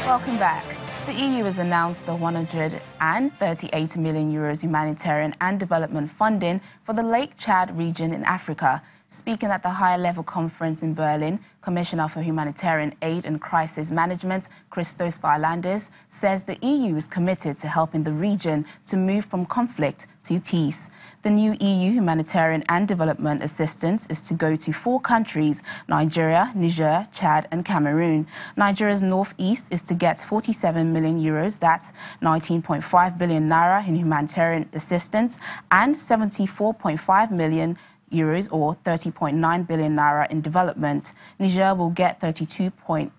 Welcome back. The EU has announced the 138 million euros humanitarian and development funding for the Lake Chad region in Africa. Speaking at the high-level conference in Berlin, Commissioner for Humanitarian Aid and Crisis Management, Christos Stylianides, says the EU is committed to helping the region to move from conflict to peace. The new EU humanitarian and development assistance is to go to 4 countries: Nigeria, Niger, Chad and Cameroon. Nigeria's northeast is to get 47 million euros, that's 19.5 billion naira in humanitarian assistance, and 74.5 million euros or 30.9 billion naira in development. Niger will get 32.2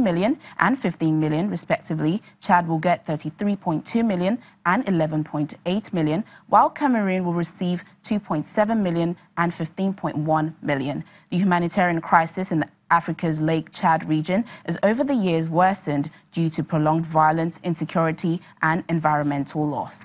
million and 15 million respectively. Chad will get 33.2 million and 11.8 million, while Cameroon will receive 2.7 million and 15.1 million. The humanitarian crisis in Africa's Lake Chad region has over the years worsened due to prolonged violence, insecurity and environmental loss.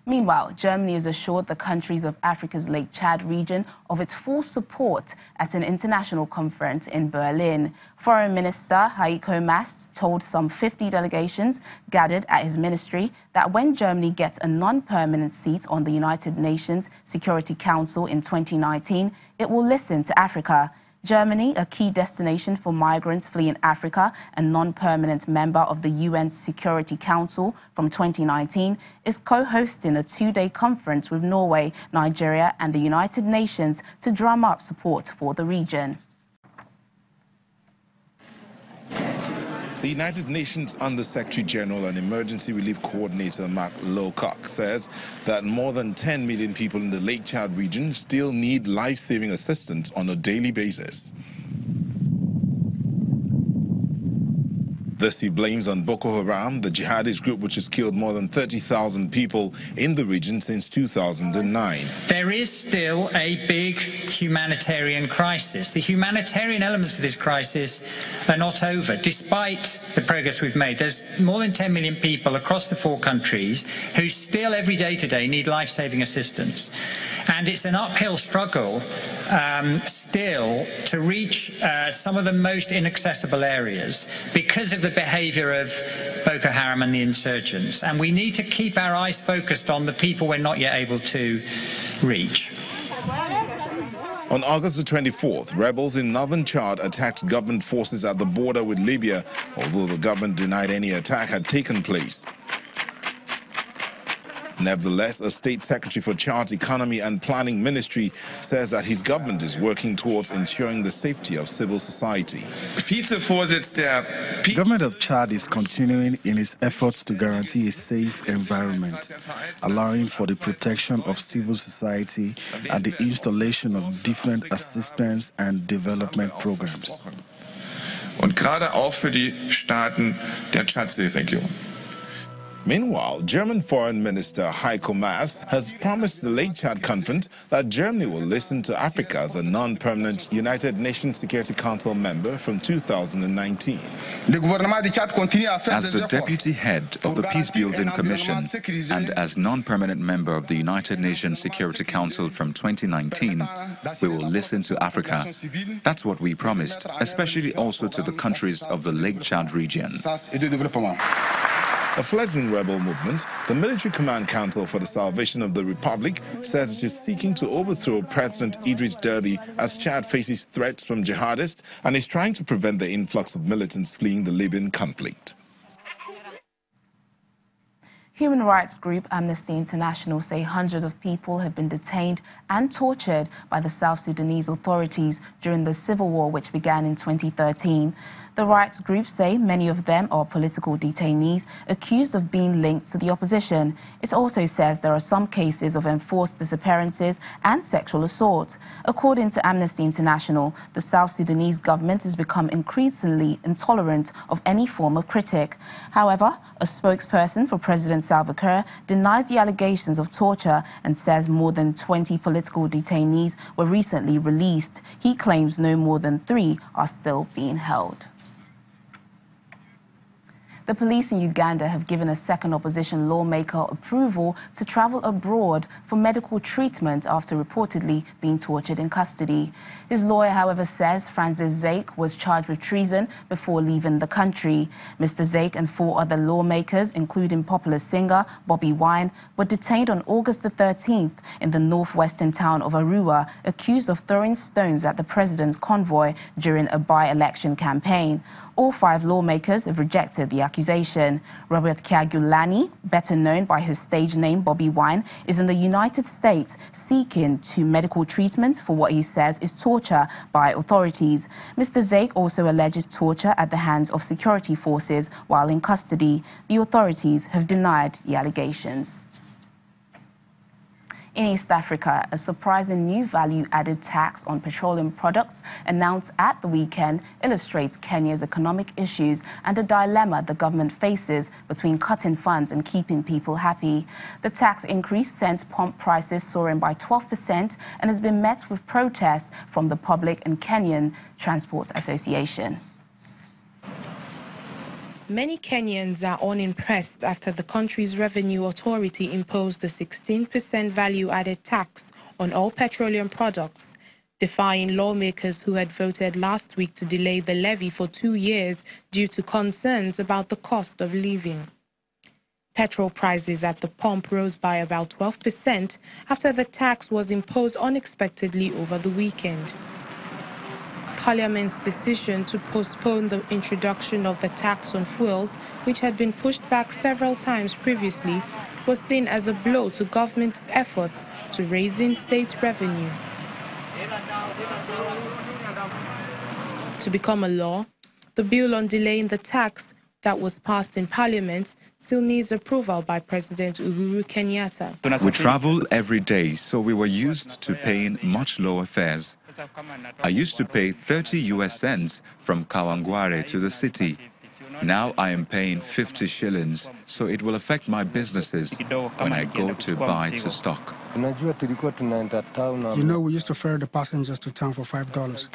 Meanwhile, Germany has assured the countries of Africa's Lake Chad region of its full support at an international conference in Berlin. Foreign Minister Heiko Maas told some 50 delegations gathered at his ministry that when Germany gets a non-permanent seat on the United Nations Security Council in 2019, it will listen to Africa. Germany, a key destination for migrants fleeing Africa and non-permanent member of the UN Security Council from 2019, is co-hosting a 2-day conference with Norway, Nigeria and the United Nations to drum up support for the region. The United Nations Under-Secretary General and Emergency Relief Coordinator Mark Lowcock says that more than 10 million people in the Lake Chad region still need life-saving assistance on a daily basis. This he blames on Boko Haram, the jihadist group which has killed more than 30,000 people in the region since 2009. There is still a big humanitarian crisis. The humanitarian elements of this crisis are not over. Despite the progress we've made, there's more than 10 million people across the 4 countries who still every day today need life-saving assistance. And it's an uphill struggle still to reach some of the most inaccessible areas because of the behavior of Boko Haram and the insurgents. And we need to keep our eyes focused on the people we're not yet able to reach. On August the 24th, rebels in northern Chad attacked government forces at the border with Libya, although the government denied any attack had taken place. Nevertheless, a state secretary for Chad's Economy and Planning Ministry says that his government is working towards ensuring the safety of civil society. The government of Chad is continuing in its efforts to guarantee a safe environment, allowing for the protection of civil society and the installation of different assistance and development programs. Und gerade auch für die Staaten der Tschadsee-Region. Meanwhile, German Foreign Minister Heiko Maas has promised the Lake Chad Conference that Germany will listen to Africa as a non-permanent United Nations Security Council member from 2019. As the deputy head of the Peacebuilding Commission and as non-permanent member of the United Nations Security Council from 2019, we will listen to Africa. That's what we promised, especially also to the countries of the Lake Chad region. A fledgling rebel movement, the Military Command Council for the Salvation of the Republic says it is seeking to overthrow President Idris Deby as Chad faces threats from jihadists and is trying to prevent the influx of militants fleeing the Libyan conflict. Human rights group Amnesty International say hundreds of people have been detained and tortured by the South Sudanese authorities during the civil war which began in 2013. The rights group say many of them are political detainees accused of being linked to the opposition. It also says there are some cases of enforced disappearances and sexual assault. According to Amnesty International, the South Sudanese government has become increasingly intolerant of any form of critic. However, a spokesperson for President Salva Kiir denies the allegations of torture and says more than 20 political detainees were recently released. He claims no more than 3 are still being held. The police in Uganda have given a second opposition lawmaker approval to travel abroad for medical treatment after reportedly being tortured in custody. His lawyer, however, says Francis Zake was charged with treason before leaving the country. Mr. Zake and 4 other lawmakers, including popular singer Bobi Wine, were detained on August the 13th in the northwestern town of Arua, accused of throwing stones at the president's convoy during a by-election campaign. All 5 lawmakers have rejected the accusation. Robert Kyagulanyi, better known by his stage name Bobi Wine, is in the United States seeking medical treatment for what he says is torture by authorities. Mr. Zake also alleges torture at the hands of security forces while in custody. The authorities have denied the allegations. In East Africa, a surprising new value-added tax on petroleum products announced at the weekend illustrates Kenya's economic issues and a dilemma the government faces between cutting funds and keeping people happy. The tax increase sent pump prices soaring by 12% and has been met with protests from the public and Kenyan Transport Association. Many Kenyans are unimpressed after the country's revenue authority imposed a 16% value-added tax on all petroleum products, defying lawmakers who had voted last week to delay the levy for 2 years due to concerns about the cost of living. Petrol prices at the pump rose by about 12% after the tax was imposed unexpectedly over the weekend. Parliament's decision to postpone the introduction of the tax on fuels, which had been pushed back several times previously, was seen as a blow to government's efforts to raise in-state revenue. To become a law, the bill on delaying the tax that was passed in Parliament still needs approval by President Uhuru Kenyatta. We travel every day, so we were used to paying much lower fares. I used to pay 30 US cents from Kawangware to the city. Now I am paying 50 shillings, so it will affect my businesses when I go to buy to stock. You know, we used to ferry the passengers to town for $5.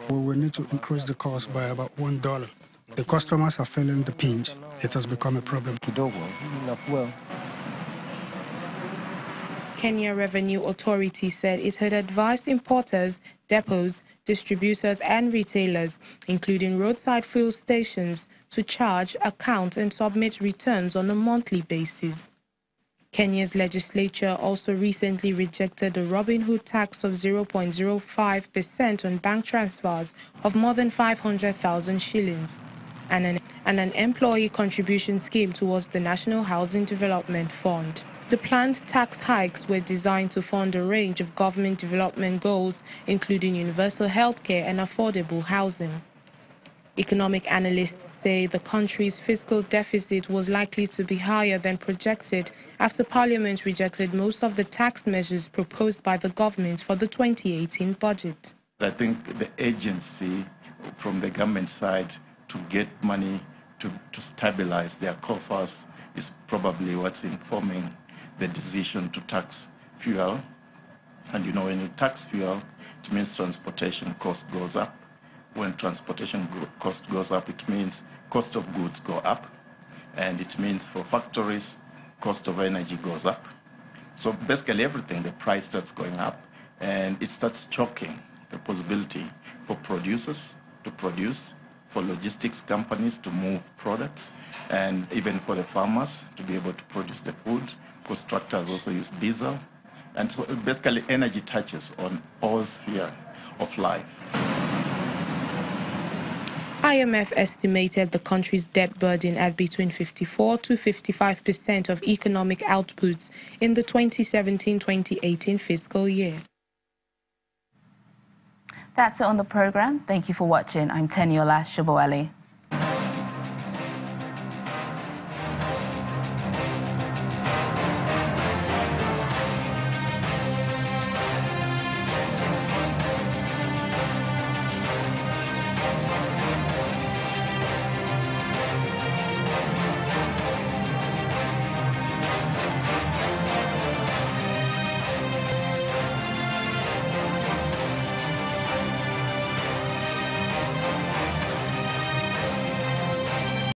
We will need to increase the cost by about $1. The customers are feeling the pinch. It has become a problem. Kenya Revenue Authority said it had advised importers, depots, distributors and retailers, including roadside fuel stations, to charge, account and submit returns on a monthly basis. Kenya's legislature also recently rejected a Robin Hood tax of 0.05% on bank transfers of more than 500,000 shillings and an employee contribution scheme towards the National Housing Development Fund. The planned tax hikes were designed to fund a range of government development goals, including universal healthcare and affordable housing. Economic analysts say the country's fiscal deficit was likely to be higher than projected after Parliament rejected most of the tax measures proposed by the government for the 2018 budget. I think the agency from the government side to get money to stabilize their coffers is probably what's informing the decision to tax fuel. And you know, when you tax fuel, it means transportation cost goes up. When transportation cost goes up, it means cost of goods go up. And it means for factories, cost of energy goes up. So basically everything, the price starts going up, and it starts choking the possibility for producers to produce, for logistics companies to move products, and even for the farmers to be able to produce the food, because tractors also use diesel. And so basically energy touches on all spheres of life. IMF estimated the country's debt burden at between 54 to 55% of economic output in the 2017-2018 fiscal year. That's it on the program. Thank you for watching. I'm Teniola Shoboale.